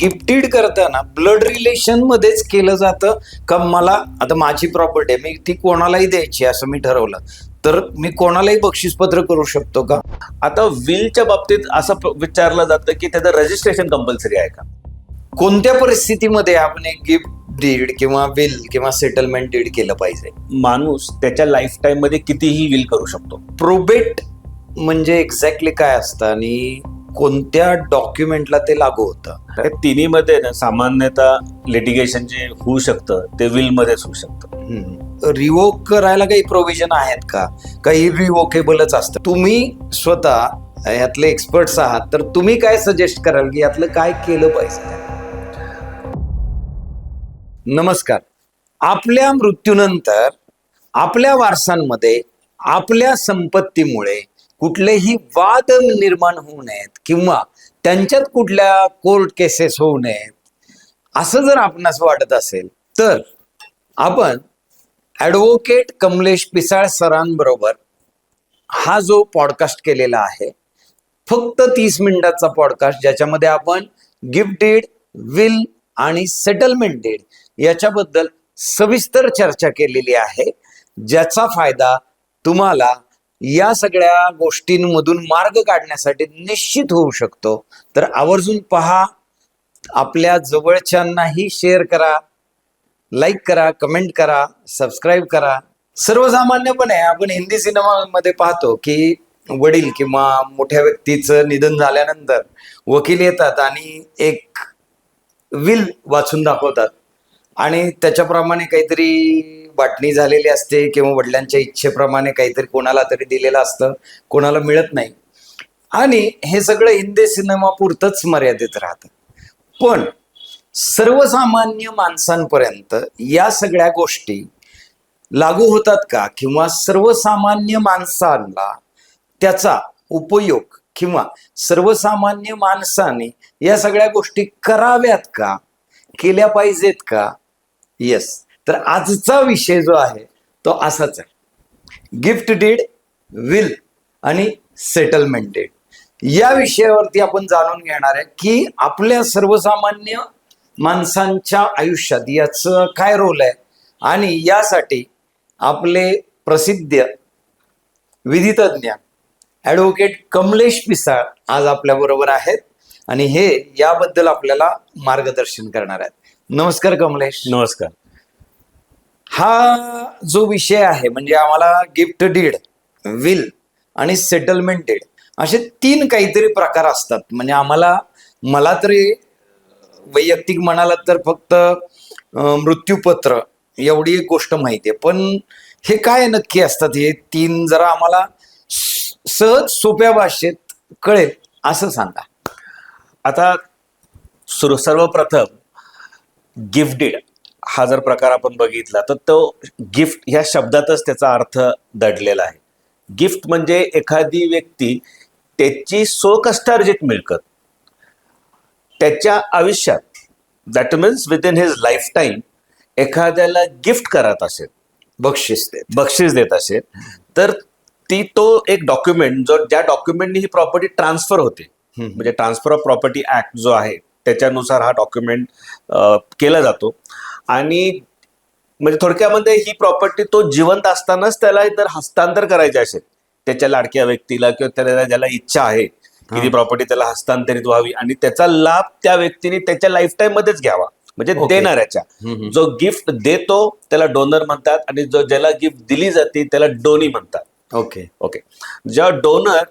Gifted करताना blood relation मध्येच केलं जातं का? मला आता माझी प्रॉपर्टी आहे, मी ती कोणालाही द्यायची असं मी ठरवलं तर मी कोणालाही बक्षीसपत्र करू शकतो का? आता विलच्या बाबतीत असं विचारलं जातं की त्याचं रजिस्ट्रेशन कंपल्सरी आहे का? कोणत्या परिस्थितीमध्ये आपण एक गिफ्ट डीड किंवा विल किंवा सेटलमेंट डीड केलं पाहिजे? माणूस त्याच्या लाईफ टाइम मध्ये कितीही विल करू शकतो. प्रोबेट म्हणजे एक्झॅक्टली काय असतं आणि कोणत्या डॉक्युमेंटला ते लागू होतं? त्या तिन्ही मध्ये ना सामान्यतः लिटिगेशन जे होऊ शकतं ते विल मध्येच होऊ शकतं. रिवोक करायला काही प्रोव्हिजन आहेत का? काही रिवोकेबलच असतं? तुम्ही स्वतः यातले एक्सपर्ट्स आहात तर तुम्ही काय सजेस्ट कराल की यातलं काय केलं पाहिजे? नमस्कार. आपल्या मृत्यूनंतर आपल्या वारसांमध्ये आपल्या संपत्तीमुळे कुठलेही वाद निर्माण होऊ नयेत किंवा त्यांच्यात कुठल्या कोर्ट केसेस होऊ नयेत असं जर आपणास वाटत असेल तर आपण ॲडव्होकेट कमलेश पिसाळ सरांबरोबर हा जो पॉडकास्ट केलेला आहे, फक्त 30 मिनिटाचा पॉडकास्ट, ज्याच्यामध्ये आपण गिफ्ट डीड, विल आणि सेटलमेंट डीड याच्याबद्दल सविस्तर चर्चा केलेली आहे, ज्याचा फायदा तुम्हाला या सगळ्या गोष्टींमधून मार्ग काढण्यासाठी निश्चित होऊ शकतो. तर आवर्जून पहा, आपल्या जवळच्यांनाही शेअर करा, लाईक करा, कमेंट करा, सबस्क्राईब करा. सर्वसामान्यपणे आपण हिंदी सिनेमामध्ये पाहतो की वडील किंवा मोठ्या व्यक्तीचं निधन झाल्यानंतर वकील येतात आणि एक विल वाचून दाखवतात आणि त्याच्याप्रमाणे काहीतरी वाटणी झालेली असते किंवा वडिलांच्या इच्छेप्रमाणे काहीतरी कोणाला तरी दिलेलं असतं, कोणाला मिळत नाही आणि हे सगळं हिंदी सिनेमापुरतंच मर्यादित राहतं. पण सर्वसामान्य माणसांपर्यंत या सगळ्या गोष्टी लागू होतात का? किंवा सर्वसामान्य माणसांना त्याचा उपयोग किंवा सर्वसामान्य माणसाने या सगळ्या गोष्टी कराव्यात का, केल्या पाहिजेत का? येस. तर आजचा विषय जो आहे तो असाच आहे, गिफ्ट डीड, विल आणि सेटलमेंट डीड. या विषयावरती आपण जाणून घेणार आहे की आपल्या सर्वसामान्य माणसांच्या आयुष्यात याचं काय रोल आहे आणि यासाठी आपले प्रसिद्ध विधितज्ञ ॲडव्होकेट कमलेश पिसाळ आज आपल्या बरोबर आहेत आणि हे याबद्दल आपल्याला मार्गदर्शन करणार आहेत. नमस्कार कमलेश. नमस्कार. हा जो विषय आहे म्हणजे आम्हाला गिफ्ट डीड, विल आणि सेटलमेंट डीड असे 3 काहीतरी प्रकार असतात. म्हणजे मला तरी वैयक्तिक म्हणाला तर फक्त मृत्यूपत्र एवढी एक गोष्ट माहिती आहे, पण हे काय नक्की असतात हे 3 जरा आम्हाला सहज सोप्या भाषेत कळेल असं सांगा. आता सर्वप्रथम गिफ्ट डीड हा जर प्रकार आपण बघितला तर तो गिफ्ट ह्या शब्दातच त्याचा अर्थ दडलेला आहे. गिफ्ट म्हणजे एखादी व्यक्ती त्याची स्वकष्टार्जित मिळकत त्याच्या आयुष्यात, that means with in his life time, एखाद्याला गिफ्ट करत असेल, बक्षीस देत असेल, तर तो एक डॉक्युमेंट ज्या डॉक्युमेंटनी ही प्रॉपर्टी ट्रान्सफर होते, म्हणजे ट्रान्सफर ऑफ प्रॉपर्टी ऍक्ट जो आहे त्याच्यानुसार हा डॉक्युमेंट केला जातो. आणि म्हणजे थोडक्यामध्ये ही प्रॉपर्टी तो जिवंत असतानाच त्याला जर हस्तांतर करायचे असेल त्याच्या लाडक्या व्यक्तीला किंवा त्याला ज्याला इच्छा आहे की ती प्रॉपर्टी त्याला हस्तांतरित व्हावी आणि त्याचा लाभ त्या व्यक्तीने त्याच्या लाईफ टाईम मध्येच घ्यावा, म्हणजे देणाऱ्याच्या. जो गिफ्ट देतो त्याला डोनर म्हणतात आणि ज्याला गिफ्ट दिली जाते त्याला डोनी म्हणतात. ओके. जेव्हा डोनर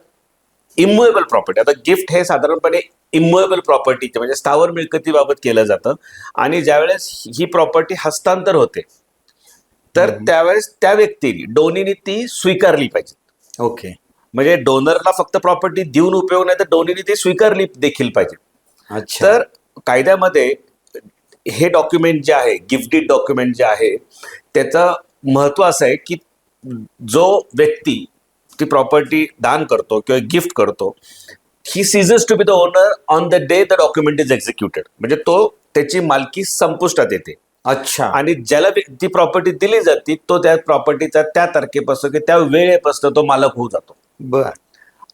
इम्मुएबल प्रॉपर्टी, आता गिफ्ट हे साधारणपणे इम्मुएबल प्रॉपर्टीचे म्हणजे स्थावर मिळकतीबाबत केलं जातं आणि ज्यावेळेस ही प्रॉपर्टी हस्तांतर होते तर त्यावेळेस त्या व्यक्तीने, डोनीने ती स्वीकारली पाहिजे. ओके. म्हणजे डोनरला फक्त प्रॉपर्टी देऊन उपयोग नाही तर डोनीने ती स्वीकारली देखील पाहिजे. अच्छा. तर कायद्यामध्ये हे डॉक्युमेंट जे आहे, गिफ्ट डीड डॉक्युमेंट जे आहे, त्याचं महत्व असं आहे की जो व्यक्ती ती प्रॉपर्टी दान करतो किंवा गिफ्ट करतो, ही ceases to be the owner on the day the document is executed. म्हणजे तो त्याची मालकी संपुष्टात येते. अच्छा. आणि ज्याला ती प्रॉपर्टी दिली जाते तो त्या प्रॉपर्टीचा त्या तारखेपासून की त्या वेळेपासून तो मालक होऊ जातो. बर.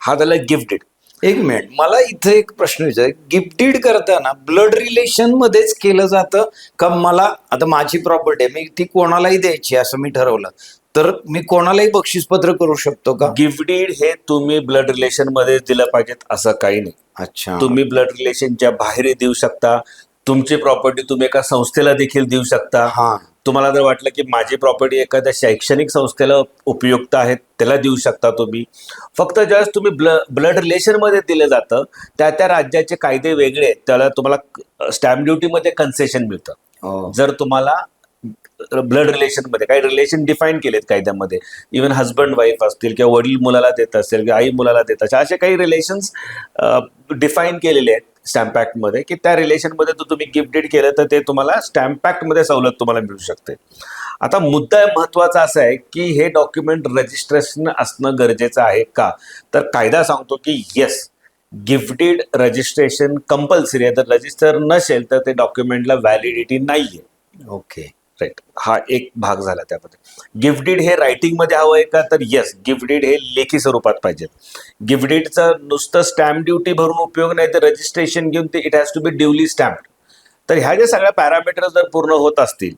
हा झाला गिफ्ट डीड. एक मिनिट, मला इथे एक प्रश्न विचार, गिफ्टेड करताना ब्लड रिलेशन मध्येच केलं जातं का? मला आता माझी प्रॉपर्टी आहे, मी ती कोणालाही द्यायची असं मी ठरवलं तर मी कोणालाही बक्षीसपत्र करू शकतो का? गिफ्ट डीड हे तुम्ही ब्लड रिलेशन मध्ये दिलं पाहिजेत असं काही नाही. अच्छा. तुम्ही ब्लड रिलेशनच्या बाहेर देऊ शकता. तुमची प्रॉपर्टी तुम्ही एका संस्थेला देखील देऊ शकता. हा. तुम्हाला जर वाटलं की माझी प्रॉपर्टी एखाद्या शैक्षणिक संस्थेला उपयुक्त आहे त्याला देऊ शकता तुम्ही. फक्त ज्यावेळेस तुम्ही ब्लड रिलेशन मध्ये दिलं जातं त्या त्या राज्याचे कायदे वेगळे आहेत, त्याला तुम्हाला स्टॅम्प ड्युटीमध्ये कन्सेशन मिळतं. हो. जर तुम्हाला ब्लड रिलेशन मध्ये काही रिलेशन डिफाईन केलेत कायद्यामध्ये, इव्हन हजबंड वाईफ असतील किंवा वडील मुलाला देत असेल किंवा आई मुलाला देत असेल, असे काही रिलेशन्स डिफाईन केलेले आहेत स्टॅम्प ऍक्ट मध्ये की त्या रिलेशन मध्ये तुम्ही गिफ्ट डीड केलं तर ते तुम्हाला स्टॅम्प ऍक्ट मध्ये सवलत तुम्हाला मिळू शकते. आता मुद्दा महत्वाचा असा आहे की हे डॉक्युमेंट रजिस्ट्रेशन असणं गरजेचं आहे का? तर कायदा सांगतो की yes, gift deed registration compulsory आहे. जर रजिस्टर नसेल तर ते डॉक्युमेंटला व्हॅलिडिटी नाहीये. ओके. राईट, हा एक भाग झाला त्यामध्ये. गिफ्ट डीड हे रायटिंग मध्ये हवं आहे का? तर येस, गिफ्ट डीड हे लेखी स्वरूपात पाहिजे. गिफ्ट डीडचं नुसतं स्टॅम्प ड्युटी भरून उपयोग नाही, तर रजिस्ट्रेशन घेऊन ते it has to be duly stamped. तर ह्या ज्या सगळ्या पॅरामीटर्स जर पूर्ण होत असतील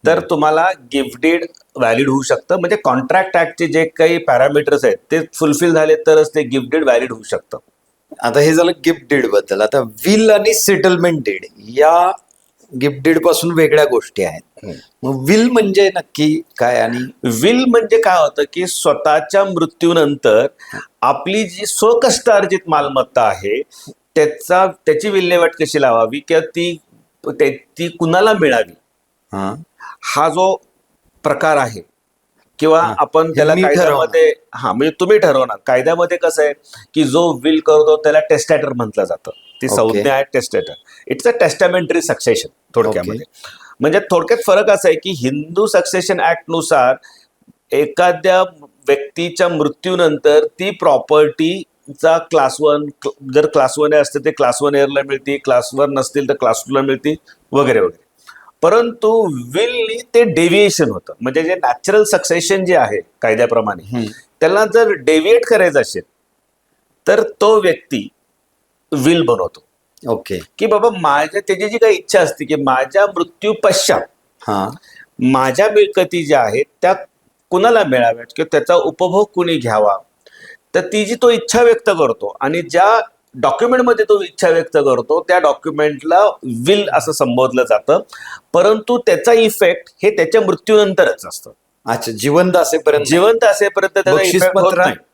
तर तुम्हाला गिफ्ट डीड व्हॅलिड होऊ शकतं. म्हणजे कॉन्ट्रॅक्ट ऍक्टचे जे काही पॅरामीटर्स आहेत ते फुलफिल झाले तरच ते गिफ्ट डीड व्हॅलिड होऊ शकतं. आता हे झालं गिफ्ट डीड बद्दल. आता विल आणि सेटलमेंट डीड या गिफ्ट डीड पासून वेगळ्या गोष्टी आहेत. मग विल म्हणजे नक्की काय? आणि विल म्हणजे काय होतं की स्वतःच्या मृत्यूनंतर आपली जी स्वकष्टार्जित मालमत्ता आहे त्याची विल्हेवाट कशी लावावी किंवा ती कुणाला मिळावी, हा हा जो प्रकार आहे किंवा हा. आपण हे त्याला मी कायद्यामध्ये म्हणजे तुम्ही ठरवणार. कायद्यामध्ये कसं आहे की जो विल करतो त्याला टेस्टॅटर म्हटलं जातं. ती Okay. संज्ञा आहे टेस्टॅटर. इट्स अ टेस्टामेंटरी सक्सेशन थोडक्यामध्ये. म्हणजे थोडक्यात फरक असा आहे की हिंदू सक्सेशन ऍक्ट नुसार एखाद्या व्यक्तीच्या मृत्यूनंतर ती प्रॉपर्टीचा क्लास 1, जर क्लास 1 असते ते क्लास 1 एअरला मिळते, क्लास 1 नसतील तर क्लास 2 ला मिळते वगैरे वगैरे. परंतु विलनी ते डेव्हिएशन होतं. म्हणजे जे नॅचरल सक्सेशन जे आहे कायद्याप्रमाणे त्याला जर डेव्हिएट करायचं असेल तर तो व्यक्ती विल बनवतो. ओके. की बाबा त्याची जी काही इच्छा असते की माझ्या मृत्यू पश्चात हा. माझ्या मिळकती ज्या आहेत त्या कुणाला मिळाव्यात किंवा त्याचा उपभोग कुणी घ्यावा, तर ती जी तो इच्छा व्यक्त करतो आणि ज्या डॉक्युमेंटमध्ये तो इच्छा व्यक्त करतो त्या डॉक्युमेंटला विल असं संबोधलं जातं. परंतु त्याचा इफेक्ट हे त्याच्या मृत्यूनंतरच असतं. अच्छा, जिवंत असेपर्यंत जिवंत असेपर्यंत त्याचा इफेक्ट होत बक्षीसपत्रात- नाही.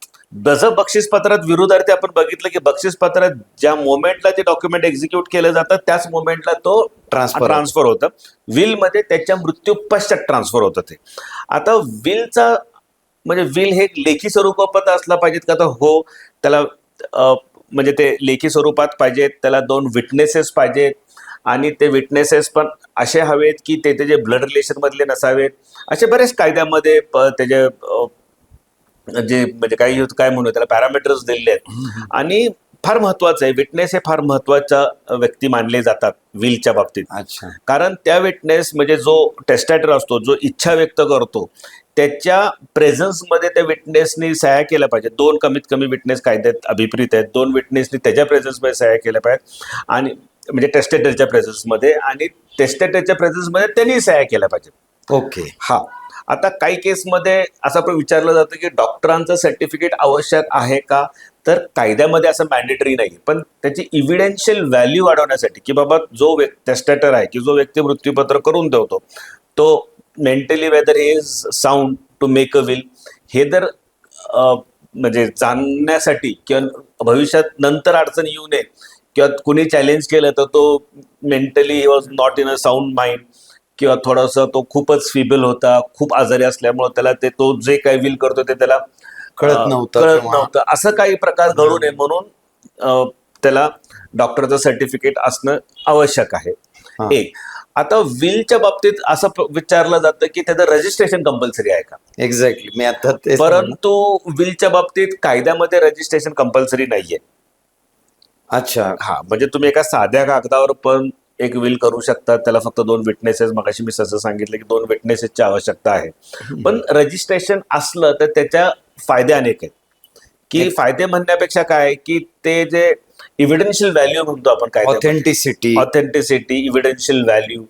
जसं बक्षीसपत्रात विरुद्धार्थी आपण बघितलं की बक्षीसपत्रात ज्या मोमेंटला ते डॉक्युमेंट एक्झिक्यूट केलं जातं त्याच मोमेंटला तो ट्रान्सफर होतं. विल मध्ये त्याच्या मृत्यू पश्चात ट्रान्सफर होतं ते. आता विलचा म्हणजे विल हे लेखी स्वरूपात असला पाहिजेत का? तर हो, त्याला म्हणजे ते लेखी स्वरूपात पाहिजेत. त्याला 2 विटनेसेस पाहिजेत आणि ते विटनेसेस पण असे हवेत की ते त्याचे ब्लड रिलेशन मधले नसावेत. असे बरेच कायद्यामध्ये त्याचे जे म्हणजे काय म्हणू त्याला पॅरामीटर्स दिलेले आहेत. आणि फार महत्वाचं आहे, विटनेस हे फार महत्वाच्या व्यक्ती मानले जातात विलच्या बाबतीत. अच्छा. कारण त्या विटनेस म्हणजे जो टेस्टॅटर असतो, जो इच्छा व्यक्त करतो, त्याच्या प्रेझन्समध्ये त्या विटनेसनी सह्या केल्या पाहिजे. 2 कमीत कमी विटनेस कायद्यात अभिप्रेत आहेत. 2 विटनेसनी त्याच्या प्रेझन्समध्ये सह्या केल्या पाहिजेत आणि म्हणजे टेस्टेटरच्या प्रेझन्समध्ये, आणि टेस्टेटरच्या प्रेझन्समध्ये त्यांनी सह्या केल्या पाहिजेत. ओके. हा. आता काही केसमध्ये असं पण विचारलं जातं की डॉक्टरांचं सर्टिफिकेट आवश्यक आहे का? तर कायद्यामध्ये असं मॅन्डेटरी नाही, पण त्याची इव्हिडेन्शियल व्हॅल्यू वाढवण्यासाठी की बाबा जो टेस्टेटर आहे की जो व्यक्ती मृत्यूपत्र करून ठेवतो तो mentally whether he is sound to make a will, हे जर म्हणजे जाणण्यासाठी किंवा भविष्यात नंतर अडचण येऊ नये किंवा कुणी चॅलेंज केलं तर तो mentally he was not in a sound mind किंवा थोडासा तो खूपच फिबल होता, खूप आजारी असल्यामुळे त्याला तो जे काही विल करतो ते त्याला कळत नव्हतं, असं काही प्रकार घडू नये म्हणून त्याला डॉक्टरचं सर्टिफिकेट असणं आवश्यक आहे. एक. आता विलच्या बाबतीत असं विचारलं जातं की त्याचं रजिस्ट्रेशन कंपल्सरी आहे का? एक्झॅक्टली, मी आता ते. परंतु विलच्या बाबतीत कायद्यामध्ये रजिस्ट्रेशन कंपल्सरी नाहीये. अच्छा. हा, म्हणजे तुम्ही एका साध्या कागदावर पण एक विल करू शकता. त्याला फक्त 2 विटनेसेस, मगाशी मी असं सांगितलं की 2 विटनेसेसची आवश्यकता आहे. पण रजिस्ट्रेशन असलं तर त्याच्या फायदे अनेक आहेत की फायदे म्हणण्यापेक्षा काय की ते जे इव्हिडन्शियल व्हॅल्यू म्हणतो आपण काय ऑथेंटिसिटी ऑथेंटिसिटी इव्हिडन्शियल व्हॅल्यू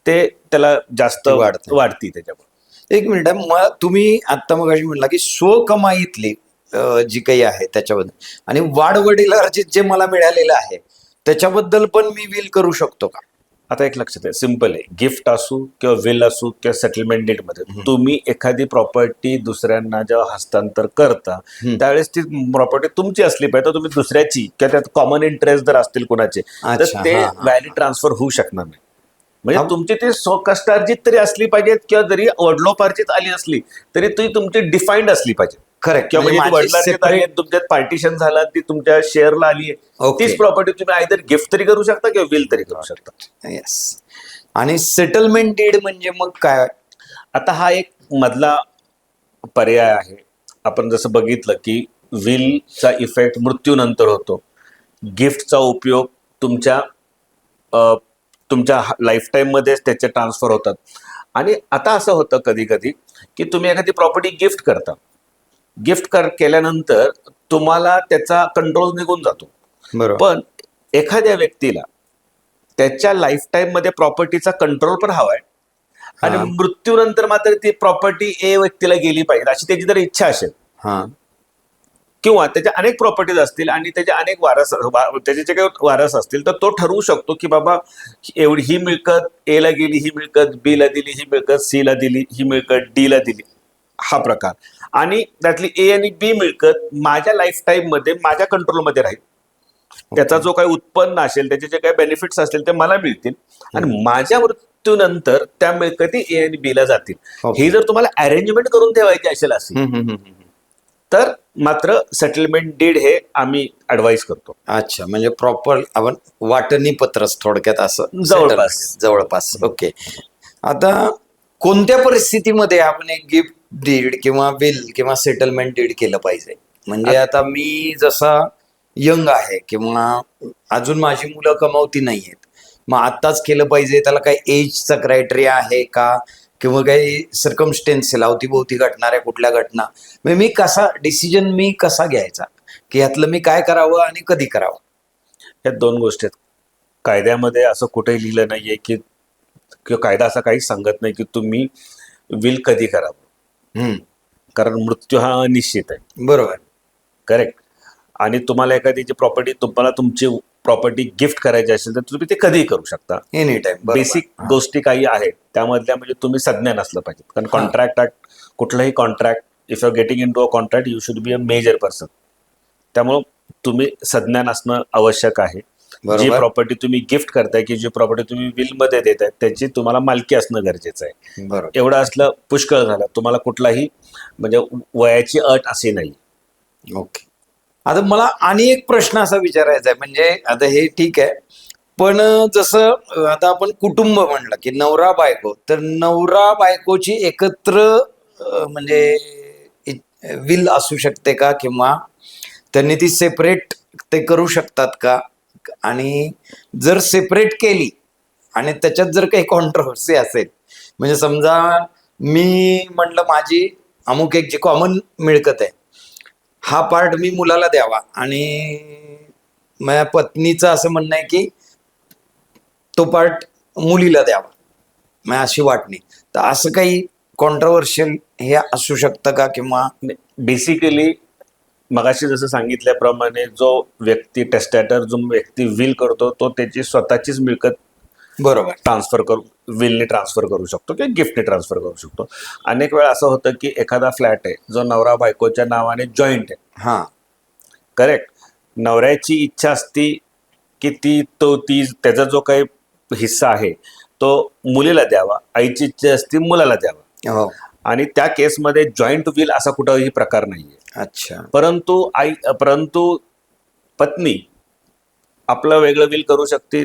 ते त्याला जास्त वाढते. वाढती त्याच्यामुळे. एक मिनिट, मग तुम्ही आता मग म्हणला की स्वकमाईतली जी काही आहे त्याच्याबद्दल आणि वाडवडील अर्जित जे मला मिळालेलं आहे त्याच्याबद्दल पण मी विल करू शकतो का? आता एक लक्षात आहे, सिम्पल आहे. गिफ्ट असू किंवा विल असू किंवा सेटलमेंट डेट मध्ये तुम्ही एखादी प्रॉपर्टी दुसऱ्यांना जेव्हा हस्तांतर करता त्यावेळेस ती प्रॉपर्टी तुमची असली पाहिजे. तर तुम्ही दुसऱ्याची किंवा त्यात कॉमन इंटरेस्ट जर असतील कुणाचे तर अच्छा, ते हा, हा. व्हॅल्यू ट्रान्सफर होऊ शकणार नाही. म्हणजे हा. तुमची ती स्वकष्टार्जित तरी असली पाहिजेत किंवा जरी वडलोपार्जित आली असली तरी ती तुमची डिफाईन्ड असली पाहिजे. करेक्ट. किंवा म्हणजे ती वडिलांची आली आहे, तुमच्यात पार्टिशन झालं, ती तुमच्या शेअरला आली आहे, Okay. तीच प्रॉपर्टी तुम्ही आयदर गिफ्ट तरी करू शकता किंवा विल तरी करू शकता. येस. आणि सेटलमेंट डीड म्हणजे मग काय? आता हा एक मधला पर्याय आहे. आपण जसं बघितलं की विलचा इफेक्ट मृत्यूनंतर होतो, गिफ्टचा उपयोग तुमच्या तुमच्या लाईफटाईम मध्येच त्याचे ट्रान्सफर होतात. आणि आता असं होतं कधी कधी की तुम्ही एखादी प्रॉपर्टी गिफ्ट करता, गिफ्ट केल्यानंतर तुम्हाला त्याचा कंट्रोल निघून जातो. बरोबर. पण एखाद्या व्यक्तीला त्याच्या लाईफटाईम मध्ये प्रॉपर्टीचा कंट्रोल पण हवाय आणि हा. मृत्यूनंतर मात्र ती प्रॉपर्टी ए व्यक्तीला गेली पाहिजे अशी त्याची जर इच्छा असेल हा. किंवा त्याच्या अनेक प्रॉपर्टीज असतील आणि त्याचे अनेक त्याचे जे काही वारस असतील तर तो ठरवू शकतो की बाबा एवढी ही मिळकत ए ला गेली, ही मिळकत बी ला दिली, ही मिळकत सी ला दिली, ही मिळकत डी ला दिली, हा प्रकार. आणि त्यातली ए आणि बी मिळकत माझ्या लाईफ टाईम मध्ये माझ्या कंट्रोलमध्ये राहील. त्याचा जो काही उत्पन्न असेल, त्याचे जे काही बेनिफिट्स असतील ते मला मिळतील आणि माझ्या मृत्यूनंतर त्या मिळकती ए आणि बी ला जातील. Okay. ही जर तुम्हाला अरेंजमेंट करून ठेवायची असेल असेल तर मात्र सेटलमेंट डीड हे आम्ही ऍडवाइस करतो. अच्छा, म्हणजे प्रॉपर आपण वाटणी पत्रच थोडक्यात असं जवळपास. जवळपास. ओके. आता कोणत्या परिस्थितीमध्ये आपण एक गिफ्ट डीड किंवा विल किंवा सेटलमेंट डीड केलं पाहिजे? म्हणजे आता मी जसा यंग आहे किंवा अजून माझी मुलं कमावती नाहीयेत, मग आत्ताच केलं पाहिजे, त्याला काही एजचा क्रायटेरिया आहे का किंवा काही सर्कमस्टेन्सेस अवतीभोवती घडणाऱ्या कुठल्या घटना, म्हणजे मी कसा डिसिजन मी कसा घ्यायचा की यातलं मी काय करावं आणि कधी करावं? ह्या दोन गोष्टी आहेत. कायद्यामध्ये असं कुठेही लिहिलं नाहीये की किंवा कायदा असा काहीच सांगत नाही की तुम्ही विल कधी करावं, कारण मृत्यू हा अनिश्चित आहे. बरोबर. करेक्ट. आणि तुम्हाला एखादी जी प्रॉपर्टी तुम्हाला तुमची प्रॉपर्टी गिफ्ट करायची असेल तर तुम्ही ते कधीही करू शकता. Any time. बेसिक गोष्टी काही आहेत त्यामधल्या म्हणजे तुम्ही संज्ञान असलं पाहिजे. कारण कॉन्ट्रॅक्ट कुठलंही contract if you are getting into a contract you should be a major person. त्यामुळं तुम्ही संज्ञान असणं आवश्यक आहे. जी प्रॉपर्टी तुम्ही गिफ्ट करताय की जी प्रॉपर्टी तुम्ही विल मध्ये देताय त्याची तुम्हाला मालकी असणं गरजेचं आहे. बरोबर. एवढं असलं पुष्कळ झालं. तुम्हाला कुठलाही म्हणजे वयाची अट अशी नाही. ओके. आता मला आणि एक प्रश्न असा विचारायचा आहे, म्हणजे आता हे ठीक आहे पण जसं आता आपण कुटुंब म्हणलं की नवरा बायको, तर नवरा बायकोची एकत्र म्हणजे विल असू शकते का किंवा त्यांनी ती सेपरेट ते करू शकतात का? आणि जर सेपरेट केली आणि त्याच्यात जर काही कॉन्ट्रोवर्सी असेल, म्हणजे समजा मी म्हटलं माझी अमुक एक जी कॉमन मिळकत आहे हा पार्ट मी मुलाला द्यावा आणि माझ्या पत्नीचं असं म्हणणं आहे की तो पार्ट मुलीला द्यावा, मग अशी वाटणी, तर असं काही कॉन्ट्रोवर्शियल हे असू शकतं का? किंवा बेसिकली मगाशी जसं सांगितल्याप्रमाणे जो व्यक्ती टेस्टॅटर जो व्यक्ती विल करतो तो त्याची स्वतःचीच मिळकत बरोबर ट्रान्सफर करू विलने ट्रान्सफर करू शकतो किंवा गिफ्टने ट्रान्सफर करू शकतो. अनेक वेळा असं होतं की एखादा फ्लॅट आहे जो नवरा बायकोच्या नावाने जॉईंट आहे. हा. करेक्ट. नवऱ्याची इच्छा असती की ती त्याचा जो काही हिस्सा आहे तो मुलीला द्यावा, आईची इच्छा असती मुलाला द्यावा. हो. आणि त्या केसमध्ये जॉईंट विल असा कुठलाही प्रकार नाहीये. अच्छा. परंतु पत्नी आपलं वेगळं विल करू शकते,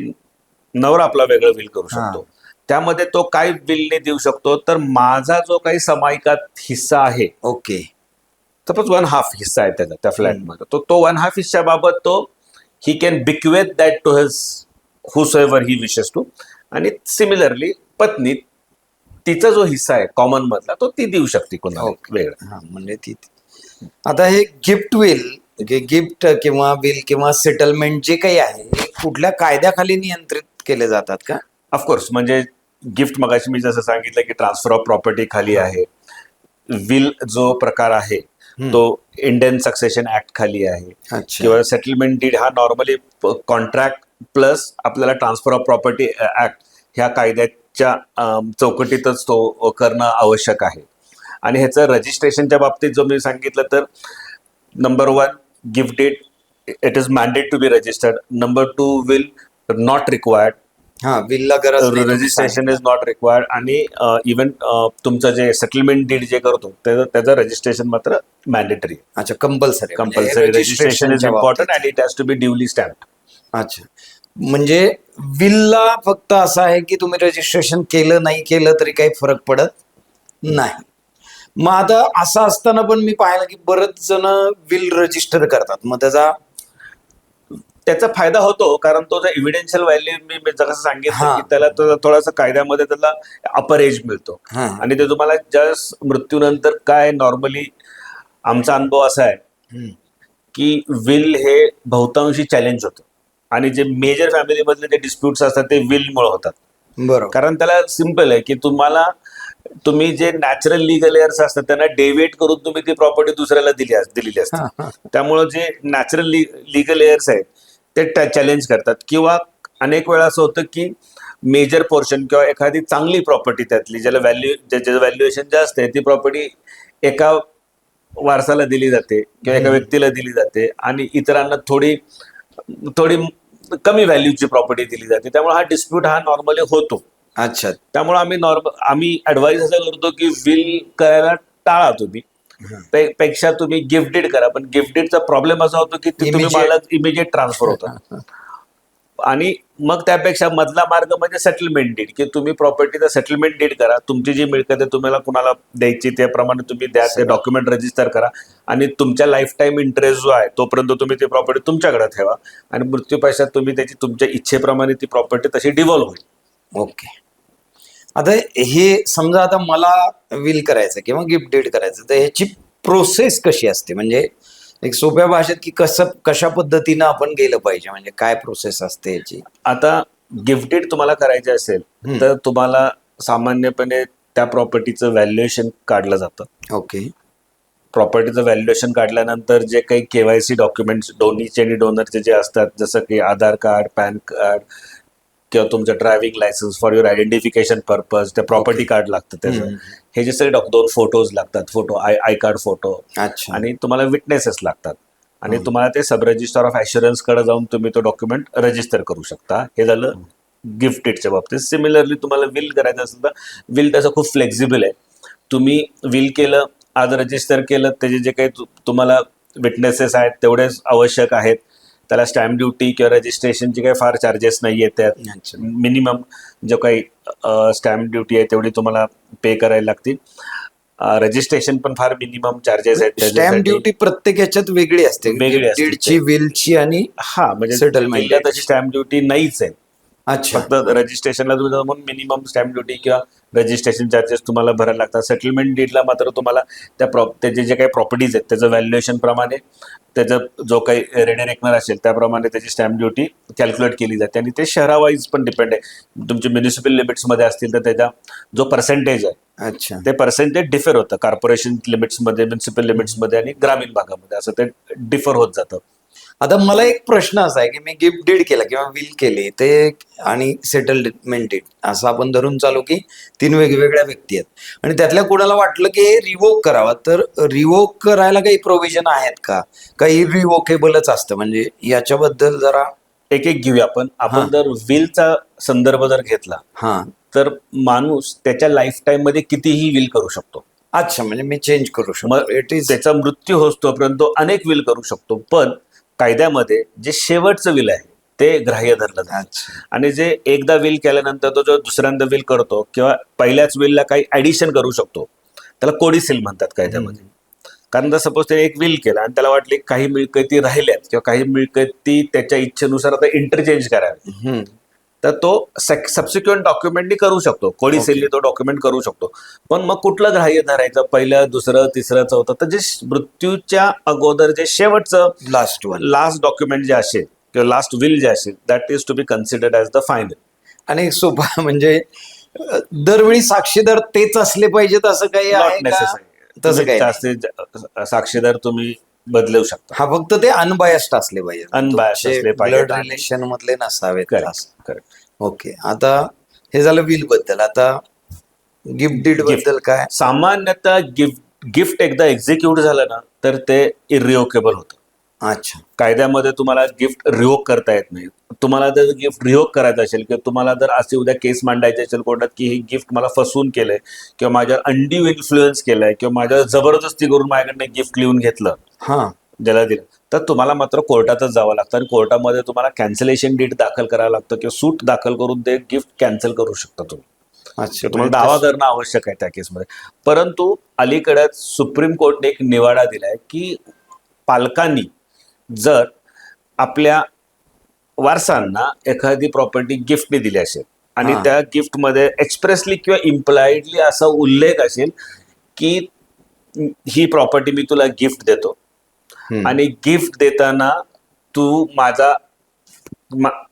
नवरा आपला वेगळं विल करू शकतो. त्यामध्ये तो काय विलने देऊ शकतो तर माझा जो काही समायिकात हिस्सा आहे, ओके, सपोज 1/2 हिस्सा आहे त्याचा त्या फ्लॅटमध्ये, तो 1/2 हिस्साबाबत तो he can bequeath that to his whosoever he wishes to. आणि सिमिलरली पत्नी तिचा जो हिस्सा आहे कॉमन मधला तो ती देऊ शकते कोणाला वेगळा. म्हणजे ती आता हे गिफ्ट विल, गिफ्ट किंवा विल किंवा सेटलमेंट जे काही आहे हे कुठल्या कायद्याखाली नियंत्रित केले जातात का? ऑफकोर्स, म्हणजे गिफ्ट मगाशी मी जसं सांगितलं की ट्रान्सफर ऑफ प्रॉपर्टी खाली आहे. विल जो प्रकार आहे तो इंडियन सक्सेशन ऍक्ट खाली आहे. अच्छा. किंवा सेटलमेंट डीड हा नॉर्मली कॉन्ट्रॅक्ट प्लस आपल्याला ट्रान्सफर ऑफ प्रॉपर्टी ऍक्ट ह्या कायद्याच्या चौकटीतच तो करणं आवश्यक आहे. आणि ह्याचं रजिस्ट्रेशनच्या बाबतीत जो मी सांगितलं तर number 1 gift deed it is mandate to be registered. Number 2 will not required. हा, विलला गरज नाही, तुम्ही रजिस्ट्रेशन इज नॉट रिक्वायर्ड. आणि इवन तुमचं जे सेटलमेंट डीड जे करतो त्याचं रजिस्ट्रेशन मात्र मॅन्डेटरी. अच्छा, compulsory registration is important and it has to be duly stamped. अच्छा, म्हणजे विलला फक्त असं आहे की तुम्ही रजिस्ट्रेशन केलं नाही केलं तरी काही फरक पडत नाही. मग आता असं असताना पण मी पाहिलं की बरेच जण विल रजिस्टर करतात, मग त्याचा फायदा होतो कारण तो जो इव्हिडेन्शियल व्हॅल्यू मी जसं सांगितलं हा. की त्याला थोडासा कायद्यामध्ये त्याला अपर एज मिळतो. हा. आणि ते तुम्हाला जस्ट मृत्यूनंतर काय नॉर्मली आमचा अनुभव असा आहे की विल हे बहुतांशी चॅलेंज होतं. आणि जे मेजर फॅमिलीमधले जे डिस्प्यूट्स असतात ते विलमुळे होतात. बरोबर. कारण त्याला सिम्पल आहे की तुम्ही जे नॅचरल लिगल एअर्स असतात त्यांना डेव्हिएट करून तुम्ही ती प्रॉपर्टी दुसऱ्याला दिलेली असते. त्यामुळं जे नॅचरल लिगल एअर्स आहेत ते चॅलेंज करतात. किंवा अनेक वेळा असं होतं की मेजर पोर्शन किंवा एखादी चांगली प्रॉपर्टी त्यातली ज्याला ज्याचं व्हॅल्युएशन जास्त आहे ती प्रॉपर्टी एका वारसाला दिली जाते किंवा एका व्यक्तीला दिली जाते आणि इतरांना थोडी कमी व्हॅल्यूची प्रॉपर्टी दिली जाते. त्यामुळे हा डिस्प्यूट हा नॉर्मली होतो. अच्छा. त्यामुळे आम्ही ऍडवाइस असं करतो की विल करायला टाळा तुम्ही, पेक्षा तुम्ही गिफ्ट डीड करा. पण गिफ्ट डीडचा प्रॉब्लेम असा होतो की तुम्ही मला इमिजिएट ट्रान्सफर होतं. आणि मग त्यापेक्षा मधला मार्ग म्हणजे सेटलमेंट डीड, की तुम्ही प्रॉपर्टीचा सेटलमेंट डीड करा. तुमची जी मिळकत आहे तुम्हाला कुणाला द्यायची त्याप्रमाणे तुम्ही द्या, ते डॉक्युमेंट रजिस्टर करा आणि तुमच्या लाईफ टाईम इंटरेस्ट जो आहे तोपर्यंत तुम्ही ती प्रॉपर्टी तुमच्याकडे ठेवा आणि मृत्यूपश्चात तुम्ही त्याची तुमच्या इच्छेप्रमाणे ती प्रॉपर्टी तशी डिव्हॉल्व होईल. ओके. आता हे समजा आता मला विल करायचं किंवा गिफ्ट डीड करायचं तर ह्याची प्रोसेस कशी असते, म्हणजे एक सोप्या भाषेत की कशा पद्धतीनं आपण गेलं पाहिजे, म्हणजे काय प्रोसेस असते याची? आता गिफ्ट डीड तुम्हाला करायचे असेल तर तुम्हाला सामान्यपणे त्या प्रॉपर्टीचं व्हॅल्युएशन काढलं जातं. ओके. प्रॉपर्टीचं व्हॅल्युएशन काढल्यानंतर जे काही केवायसी डॉक्युमेंट्स दोन्हीचे आणि डोनरचे जे असतात जसं की आधार कार्ड, पॅन कार्ड किंवा तुमचं driving licence for your identification purpose, ते प्रॉपर्टी कार्ड लागतं त्याचं, हे जे सगळे 2 फोटोज लागतात, आय कार्ड फोटो. अच्छा. आणि तुम्हाला विटनेसेस लागतात आणि तुम्हाला ते सब रजिस्टर ऑफ ॲश्युरन्स कडे जाऊन तुम्ही तो डॉक्युमेंट रजिस्टर करू शकता. हे झालं गिफ्ट डीडच्या बाबतीत. सिमिलरली तुम्हाला विल करायचं असेल तर विल त्याचं खूप फ्लेक्झिबल आहे. तुम्ही विल केलं, आज रजिस्टर केलं, त्याचे जे काही तुम्हाला विटनेसेस आहेत तेवढेच आवश्यक आहेत. त्याला स्टॅम्प ड्युटी किंवा रजिस्ट्रेशनची काही फार चार्जेस नाही आहेत. त्यात मिनिमम जो काही स्टॅम्प ड्युटी आहे तेवढी तुम्हाला पे करायला लागतील. रजिस्ट्रेशन पण फार मिनिमम चार्जेस आहेत. स्टॅम्प ड्युटी प्रत्येक ह्याच्यात वेगळी असते, वेगळी असते. डीडची, विलची आणि म्हणजे सेटलमेंट त्याची स्टॅम्प ड्युटी नाहीच आहे. अच्छा. फक्त रजिस्ट्रेशनला तुम्ही मिनिमम स्टॅम्प ड्युटी किंवा रजिस्ट्रेशन चार्जेस तुम्हाला भरायला लागतात. सेटलमेंट डीडला मात्र तुम्हाला त्याचे जे काही प्रॉपर्टीज आहेत त्याचं व्हॅल्युएशन प्रमाणे त्याचा जो काही रेडे रेकनर असेल त्याप्रमाणे त्याची स्टॅम्प ड्युटी कॅल्क्युलेट केली जाते. आणि ते शहरावाईज पण डिपेंड आहे. तुमचे म्युनिसिपल लिमिट्समध्ये असतील तर त्याचा जो पर्सेंटेज आहे अच्छा ते पर्सेंटेज डिफर होतं. कॉर्पोरेशन लिमिट्समध्ये, म्युनिसिपल लिमिट्समध्ये आणि ग्रामीण भागामध्ये असं ते डिफर होत जातं. आता मला एक प्रश्न असा आहे की मी गिफ्ट डीड केला किंवा विल केले ते आणि सेटलमेंट डीड असं आपण धरून चालू की 3 वेगवेगळ्या व्यक्ती आहेत आणि त्यातल्या कोणाला वाटलं की हे रिवोक करावं, तर रिवोक करायला काही प्रोव्हिजन आहेत का? काही रिवोकेबलच असतं, म्हणजे याच्याबद्दल जरा एक घेऊया आपण जर विलचा संदर्भ जर घेतला तर माणूस त्याच्या लाईफ टाईम मध्ये कितीही विल करू शकतो. अच्छा, म्हणजे मी चेंज करू शकतो. इट इज त्याचा मृत्यू होतोपर्यंत अनेक विल करू शकतो. पण कायद्यामध्ये जे शेवटचं विल आहे ते ग्राह्य धरलं जातं. आणि जे एकदा विल केल्यानंतर तो जो दुसऱ्यांदा विल करतो किंवा पहिल्याच विलला काही ऍडिशन करू शकतो, त्याला कोडिसिल म्हणतात कायद्यामध्ये. कारण जर सपोज त्याने एक विल केला आणि त्याला वाटले काही मिळकती राहिल्यात किंवा काही मिळकती त्याच्या इच्छेनुसार आता इंटरचेंज करावी, तर तो सबसिक्वेंट डॉक्युमेंटनी करू शकतो, कोडिसेलनी तो डॉक्युमेंट करू शकतो. पण मग कुठलं ग्राह्य धरायचं, पहिलं, दुसरं, तिसरं, चौथं, तर जे मृत्यूच्या अगोदर जे शेवटचं लास्ट डॉक्युमेंट जे असेल किंवा लास्ट विल जे असेल, that is to be considered as the final. आणि सोपा म्हणजे दरवेळी साक्षीदार तेच असले पाहिजेत असं काही आहे नॉट का? नेसेसरी. तसं काही नाही. साक्षीदार तुम्ही बदलू शकता. हा फक्त ते अनबायस्ड असले पाहिजेत, Unbiased असले पाहिजेत ब्लड रिलेशन मधले नसावेत. करेक्ट. ओके, आता हे झालं विल बद्दल. आता गिफ्ट डीड बद्दल काय? सामान्यतः गिफ्ट एकदा एक्झिक्यूट झालं ना तर ते इरिओकेबल होतं. अच्छा. कायद्यामध्ये तुम्हाला गिफ्ट रिवोक करता येत नाही. तुम्हाला जर गिफ्ट रिवोक करायचं असेल किंवा तुम्हाला जर असे उद्या केस मांडायची असेल कोर्टात की ही गिफ्ट मला फसवून केलंय किंवा माझ्यावर अंड्यू इन्फ्लुएन्स केलाय किंवा माझ्यावर जबरदस्ती करून माझ्याकडनं गिफ्ट लिहून घेतलं, हा, ज्याला दिलं, तर तुम्हाला मात्र कोर्टातच जावं लागतं आणि कोर्टामध्ये तुम्हाला कॅन्सलेशन डीड दाखल करावं लागतं किंवा सूट दाखल करून ते गिफ्ट कॅन्सल करू शकता तुम्ही. अच्छा. तुम्हाला दावा करणं आवश्यक आहे त्या केसमध्ये. परंतु अलीकडेच सुप्रीम कोर्टने एक निवाडा दिलाय की पालकांनी जर आपल्या वारसांना एखादी प्रॉपर्टी गिफ्टने दिली असेल आणि हा. त्या गिफ्टमध्ये एक्सप्रेसली किंवा इम्प्लाइडली असा उल्लेख असेल की ही प्रॉपर्टी मी तुला गिफ्ट देतो आणि गिफ्ट देताना तू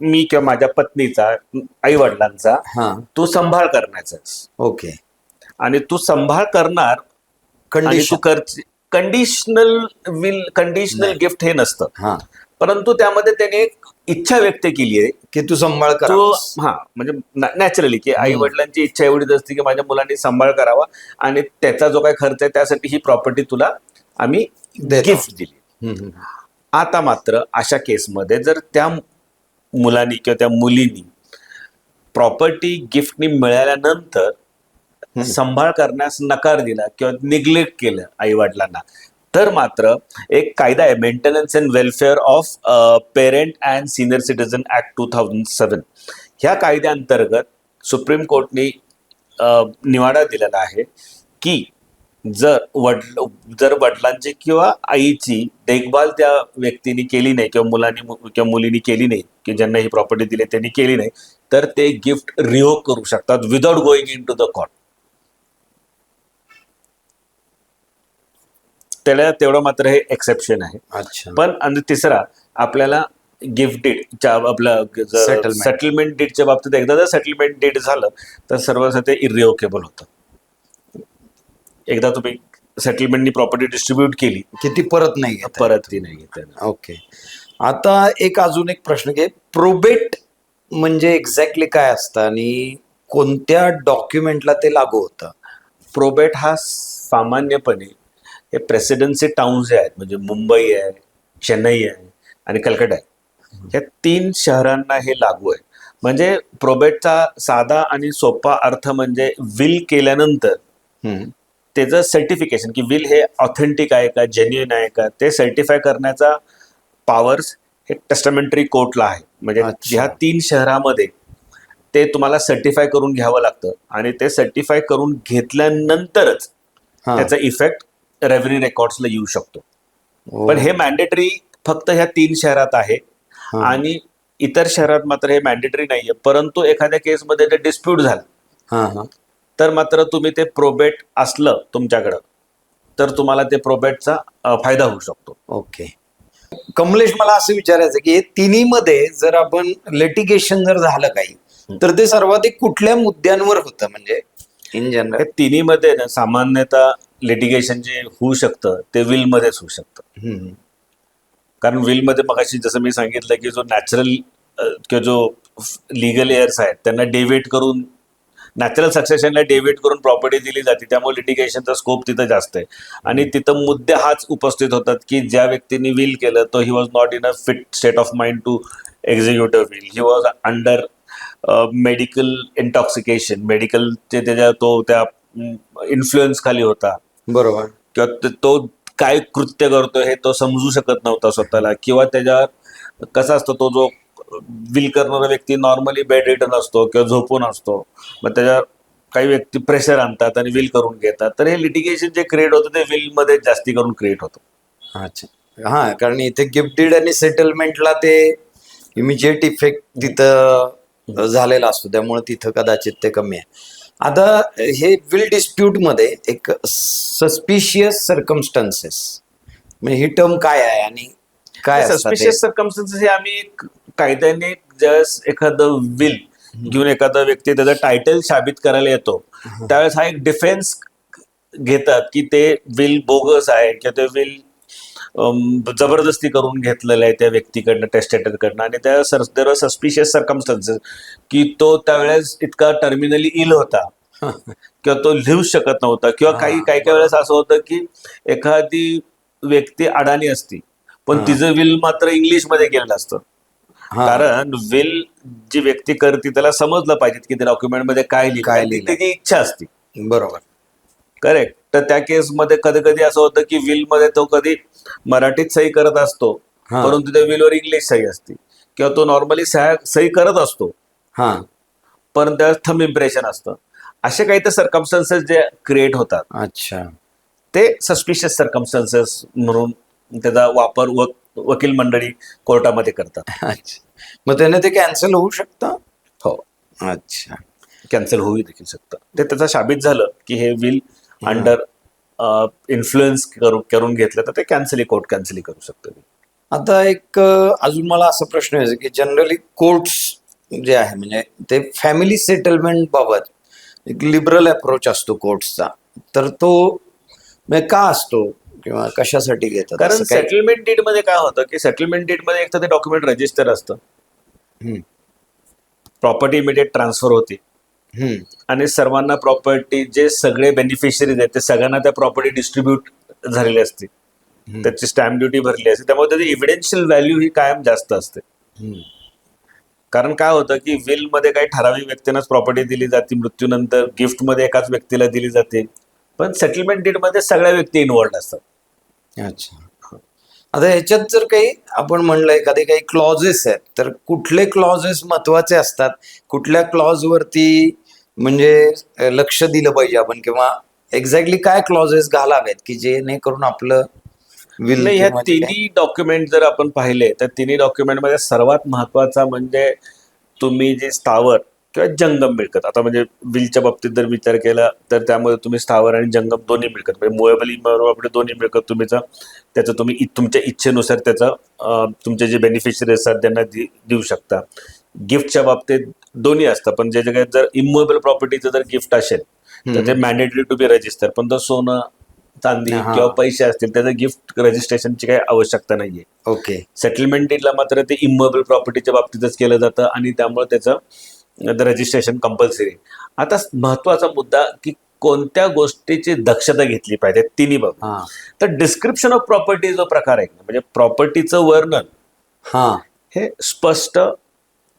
मी किंवा माझ्या पत्नीचा, आई वडिलांचा हा. तू सांभाळ करण्याचा ओके. आणि तू सांभाळ करणार आणि तू कंडिशनल गिफ्ट हे नसतं. हा, परंतु त्यामध्ये त्याने एक इच्छा व्यक्त केली आहे की तू सांभाळ कर. तो म्हणजे नॅचरली की आई वडिलांची इच्छा एवढीच असते की माझ्या मुलांनी सांभाळ करावा आणि त्याचा जो काही खर्च आहे त्यासाठी ही प्रॉपर्टी तुला आम्ही गिफ्ट दिली. आता मात्र अशा केसमध्ये जर त्या मुलांनी किंवा त्या मुलीनी प्रॉपर्टी गिफ्टनी मिळाल्यानंतर सांभाळ करण्यास नकार दिला किंवा निग्लेक्ट केलं आई वडिलांना, तर मात्र एक कायदा आहे, maintenance and welfare of parent and senior citizen act 2007. ह्या कायद्याअंतर्गत सुप्रीम कोर्टने निवाडा दिलेला आहे की जर वडिलांची किंवा आईची देखभाल त्या व्यक्तीने केली नाही किंवा मुलांनी किंवा मुलीनी केली नाही की ज्यांना ही प्रॉपर्टी दिली त्यांनी केली नाही, तर ते गिफ्ट रिवोक करू शकतात without going into the court. तेवढं मात्र हे एक्सेप्शन आहे. अच्छा. पण आणि तिसरा, आपल्याला गिफ्ट डीड आपलं सेटलमेंट डीडच्या बाबतीत एकदा जर सेटलमेंट डीड झालं तर सर्वच ते इरिओकेबल होतं. एकदा तुम्ही सेटलमेंटनी प्रॉपर्टी डिस्ट्रीब्यूट केली की ती परत नाही घेता येत. परत ती नाही घेता येणार. ओके. आता अजून एक प्रश्न की प्रोबेट म्हणजे एक्झॅक्टली काय असतं आणि कोणत्या डॉक्युमेंटला ते लागू होतं? प्रोबेट हा सामान्यपणे हे प्रेसिडेन्सी टाउन्स जे आहेत म्हणजे मुंबई आहे, चेन्नई आहे आणि कलकत्ता आहे, ह्या 3 शहरांना हे लागू आहे. म्हणजे प्रोबेटचा साधा आणि सोपा अर्थ म्हणजे विल केल्यानंतर त्याचं सर्टिफिकेशन की विल हे ऑथेंटिक आहे का, जेन्युइन आहे का, ते सर्टिफाय करण्याचा पॉवर्स हे टेस्टामेंटरी कोर्टला आहे. म्हणजे ह्या 3 शहरामध्ये ते तुम्हाला सर्टिफाय करून घ्यावं लागतं आणि ते सर्टिफाय करून घेतल्यानंतरच त्याचा इफेक्ट रेव्हेन्यू रेकॉर्ड्सला येऊ शकतो. पण हे मॅन्डेटरी फक्त ह्या 3 शहरात आहे आणि इतर शहरात मात्र हे मॅन्डेटरी नाहीये. परंतु एखाद्या केसमध्ये ते डिस्प्यूट झालं तर मात्र तुम्ही ते प्रोबेट असलं तुमच्याकडं तर तुम्हाला ते प्रोबेटचा फायदा होऊ शकतो. ओके. कमलेश, मला असं विचारायचं की तिन्ही मध्ये जर आपण लिटिगेशन जर झालं काही तर ते सर्वाधिक कुठल्या मुद्द्यांवर होतं? म्हणजे इन जनरल तिन्ही मध्ये ना सामान्यतः लिटिगेशन जे होऊ शकतं ते विल मध्येच होऊ शकतं. कारण विल मध्ये मगाशी जसं मी सांगितलं की जो नॅचरल किंवा जो लिगल एअर्स आहेत त्यांना डेव्हिएट करून नॅचरल सक्सेशनला डेव्हिएट करून प्रॉपर्टी दिली जाते, त्यामुळे लिटिगेशनचा स्कोप तिथं जास्त आहे. आणि तिथं मुद्दे हाच उपस्थित होतात की ज्या व्यक्तीने विल केलं तो he was not in a fit state of mind to execute a will, he was under medical intoxication, मेडिकलचे त्या इन्फ्लुएन्स खाली होता, बरोबर, किंवा तो काय कृत्य करतो हे तो समजू शकत नव्हता स्वतःला, किंवा त्याच्यावर कसा असतो तो जो विल करणारा व्यक्ती नॉर्मली बेड रिटन असतो किंवा झोपून असतो, मग त्याच्यावर काही व्यक्ती प्रेशर आणतात आणि विल करून घेतात. तर हे लिटिगेशन जे क्रिएट होतं ते विल मध्ये जास्ती करून क्रिएट होतं. अच्छा. कारण इथे गिफ्ट डीड आणि सेटलमेंटला ते इमिजिएट इफेक्ट तिथं झालेला असतो, त्यामुळे तिथं कदाचित ते कमी आहे. आता हे विल डिस्प्यूट मध्ये एक सस्पिशियस सर्कमस्टन्सेस म्हणजे ही टर्म काय आहे आणि काय असतात सस्पिशियस सर्कमस्टन्सेस हे आम्ही कायद्याने जस्ट एखादं विल घेऊन एखादा व्यक्ती त्याचं टायटल साबित करायला येतो, त्यावेळेस हा एक डिफेन्स घेतात की ते विल बोगस आहे किंवा ते विल जबरदस्ती करून घेतलेलं आहे त्या व्यक्तीकडनं, टेस्टेटरकडनं, आणि त्या सस्पिशियस सर्कमस्टन्सेस की तो त्यावेळेस इतका टर्मिनली इल होता किंवा तो लिहू शकत नव्हता, किंवा काही काही काही वेळेस असं होतं की एखादी व्यक्ती अडाणी असती पण तिचं विल मात्र इंग्लिश मध्ये केलेलं असतं. कारण विल जी व्यक्ती करते त्याला समजलं पाहिजे की त्या डॉक्युमेंट मध्ये काय लिहिलं, त्याची इच्छा असते. बरोबर, करेक्ट. तर त्या केसमध्ये कधी कधी असं होतं की विल मध्ये तो कधी मराठीत सही करत असतो परंतु त्या विलवर इंग्लिश सही असते, किंवा तो नॉर्मली सही करत असतो पण त्या थंब इम्प्रेशन असतं. असे काही तर सर्कमस्टन्सेस जे क्रिएट होतात, अच्छा, ते सस्पिशियस सर्कमस्टन्सेस म्हणून त्याचा वापर वकील मंडळी कोर्टामध्ये करतात. अच्छा. मग त्याने ते कॅन्सल होऊ शकतं. हो, अच्छा, कॅन्सल होऊ देखील शकतं. ते त्याचं साबित झालं की हे विल अंडर इन्फ्लुएन्स करून घेतलं तर ते कोर्ट कॅन्सल करू शकतं. आता एक अजून मला असा प्रश्न आहे की जनरली कोर्ट्स जे आहे म्हणजे ते फॅमिली सेटलमेंट बाबत एक लिबरल अप्रोच असतो कोर्ट्सचा, तर तो म्हणजे का असतो किंवा कशासाठी घेतात? कारण सेटलमेंट डीड मध्ये काय होतं की सेटलमेंट डीड मध्ये एक तर ते डॉक्युमेंट रजिस्टर असतं, प्रॉपर्टी इमिडिएट ट्रान्सफर होते आणि सर्वांना प्रॉपर्टी, जे सगळे बेनिफिशियरीज आहेत ते सगळ्यांना त्या प्रॉपर्टी डिस्ट्रीब्यूट झालेली असते, त्याची स्टॅम्प ड्युटी भरली असते, त्यामुळे त्याची इव्हिडेन्शियल व्हॅल्यू ही कायम जास्त असते. कारण काय होतं की विल मध्ये काही ठराविक व्यक्तींनाच प्रॉपर्टी दिली जाते, मृत्यूनंतर गिफ्ट मध्ये एकाच व्यक्तीला दिली जाते, पण सेटलमेंट डीड मध्ये सगळ्या व्यक्ती इन्व्हॉल्ड असतात. अच्छा. आता ह्याच्यात जर काही आपण म्हणलं एखादे काही क्लॉजेस आहेत तर कुठले क्लॉजेस महत्वाचे असतात, कुठल्या क्लॉज वरती म्हणजे लक्ष दिलं पाहिजे आपण, किंवा एक्झॅक्टली काय क्लॉजेस घालावेत की जेणेकरून आपलं विल नाही, ह्या तिन्ही डॉक्युमेंट जर आपण पाहिले तर तिन्ही डॉक्युमेंट मध्ये सर्वात महत्वाचा म्हणजे तुम्ही जे स्थावर किंवा जंगम मिळकत, आता म्हणजे विलच्या बाबतीत जर विचार केला तर त्यामध्ये तुम्ही स्थावर आणि जंगम दोन्ही मिळकत म्हणजे मुळेबल इमारत दोन्ही मिळकत त्याचं तुम्ही तुमच्या इच्छेनुसार त्याचं तुमचे जे बेनिफिशरी असतात त्यांना देऊ शकता. गिफ्टच्या बाबतीत दोन्ही असतं, पण जे काही जर इमोवेबल प्रॉपर्टीचं जर गिफ्ट असेल तर ते मॅन्डेटरी टू बी रजिस्टर, पण तर सोनं चांदी किंवा पैसे असतील त्याचं गिफ्ट रजिस्ट्रेशनची काही आवश्यकता नाहीये. ओके. सेटलमेंट डीडला मात्र ते इमोवेबल प्रॉपर्टीच्या बाबतीतच केलं जातं आणि त्यामुळे त्याचं रजिस्ट्रेशन कंपल्सरी. आता महत्वाचा मुद्दा की कोणत्या गोष्टीची दक्षता घेतली पाहिजे तिन्ही बाबत. तर डिस्क्रिप्शन ऑफ प्रॉपर्टी जो प्रकार आहे म्हणजे प्रॉपर्टीचं वर्णन हे स्पष्ट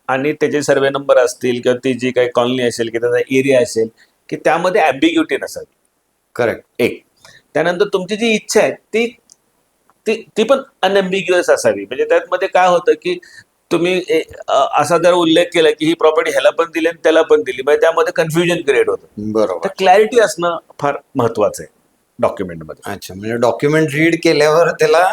आणि त्याचे सर्वे नंबर असतील किंवा ती जी काही कॉलनी असेल किंवा त्याचा एरिया असेल की त्यामध्ये ॲम्बिग्युटी नसावी. करेक्ट. एक, त्यानंतर तुमची जी इच्छा आहे ती ती ती पण अनएम्बिग्युअस असावी. म्हणजे त्यामध्ये काय होतं की तुम्ही असा जर उल्लेख केला की ही प्रॉपर्टी ह्याला पण दिली आणि त्याला पण दिली, म्हणजे त्यामध्ये कन्फ्युजन क्रिएट होतं. बरोबर. तर क्लॅरिटी असणं फार महत्वाचं आहे डॉक्युमेंटमध्ये. अच्छा, म्हणजे डॉक्युमेंट रीड केल्यावर त्याला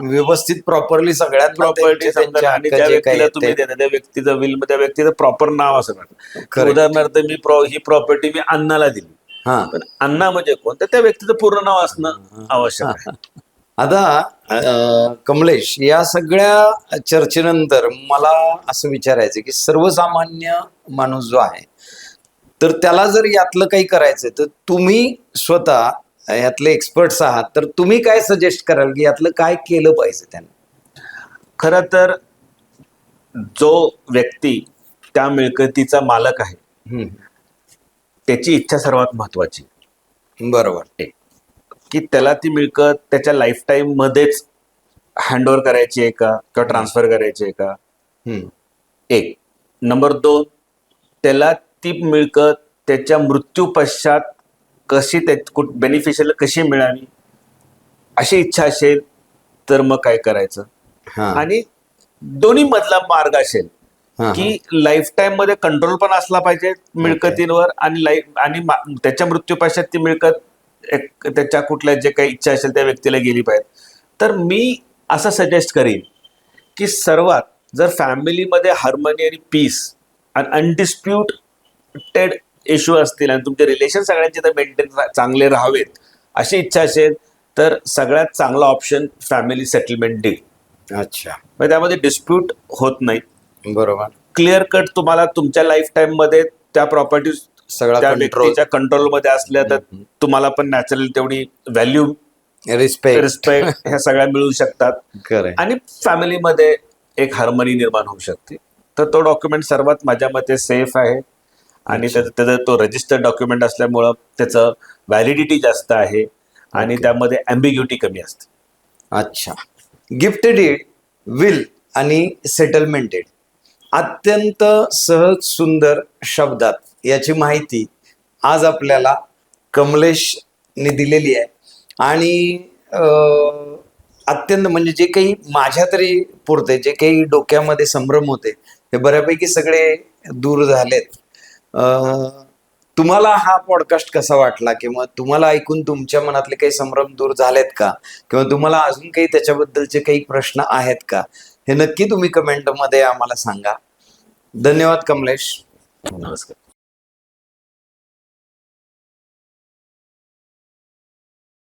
व्यवस्थित प्रॉपरली सगळ्यात प्रॉपर्टी आणि ज्या व्यक्तीला तुम्ही देता त्या व्यक्तीचं विल, त्या व्यक्तीचं प्रॉपर नाव असं म्हणतात. उदाहरणार्थ ही प्रॉपर्टी मी अण्णाला दिली, पण अण्णा म्हणजे कोण तर त्या व्यक्तीचं पूर्ण नाव असणं आवश्यक आहे. आता कमलेश, या सगळ्या चर्चेनंतर मला असं विचारायचं की सर्वसामान्य माणूस जो आहे तर त्याला जर यातलं काही करायचं तर तुम्ही स्वतः यातले एक्सपर्ट्स आहात, तर तुम्ही काय सजेस्ट कराल की यातलं काय केलं पाहिजे त्याने? खरं तर जो व्यक्ती त्या मिळकतीचा मालक आहे त्याची इच्छा सर्वात महत्वाची. बरोबर. की त्याला ती मिळकत त्याच्या लाईफ टाईम मध्येच हँडओव्हर करायची आहे का किंवा ट्रान्सफर करायची आहे का, एक. नंबर 2, त्याला ती मिळकत त्याच्या मृत्यू पश्चात कशी बेनिफिशियल कशी मिळावी अशी इच्छा असेल तर मग काय करायचं. आणि दोन्ही मधला मार्ग असेल की लाईफ टाईम मध्ये कंट्रोल पण असला पाहिजे मिळकतींवर आणि त्याच्या मृत्यू पश्चात ती मिळकत त्याच्या कुठल्या जे काही इच्छा असेल त्या व्यक्तीला गेली पाहिजे. तर मी असं सजेस्ट करीन की सर्वात जर फॅमिलीमध्ये हार्मनी आणि पीस अनडिस्प्युटेड इश्यू असतील आणि तुमचे रिलेशन सगळ्यांचे तर मेंटेन चांगले राहावेत अशी इच्छा असेल तर सगळ्यात चांगला ऑप्शन फॅमिली सेटलमेंट डीड. अच्छा, म्हणजे त्यामध्ये डिस्प्यूट होत नाही. बरोबर. क्लिअर कट तुम्हाला तुमच्या लाईफ टाइम मध्ये त्या प्रॉपर्टी सगळा त्या control. व्यक्तीच्या कंट्रोलमध्ये असल्या तर तुम्हाला पण नॅचरली तेवढी व्हॅल्यू रिस्पेक्ट. ह्या सगळ्या मिळू शकतात खरंय. आणि फॅमिलीमध्ये एक हार्मनी निर्माण होऊ शकते. तर तो डॉक्युमेंट सर्वात माझ्या मते सेफ आहे आणि त्याचा तो रजिस्टर्ड डॉक्युमेंट असल्यामुळं त्याचं व्हॅलिडिटी जास्त आहे आणि त्यामध्ये अँबिग्युटी कमी असते. अच्छा, गिफ्ट डीड, विल आणि सेटलमेंट डीड अत्यंत सहज सुंदर शब्दात याची माहिती आज आपल्याला कमलेशने दिलेली आहे आणि अत्यंत म्हणजे जे काही माझ्या तरी पुरते जे काही डोक्यामध्ये संभ्रम होते हे बऱ्यापैकी सगळे दूर झालेत. तुम्हाला हा पॉडकास्ट कसा वाटला किंवा तुम्हाला ऐकून तुमच्या मनातले काही संभ्रम दूर झालेत का किंवा तुम्हाला अजून काही त्याच्याबद्दलचे काही प्रश्न आहेत का हे नक्की तुम्ही कमेंटमध्ये आम्हाला सांगा. धन्यवाद कमलेश. नमस्कार.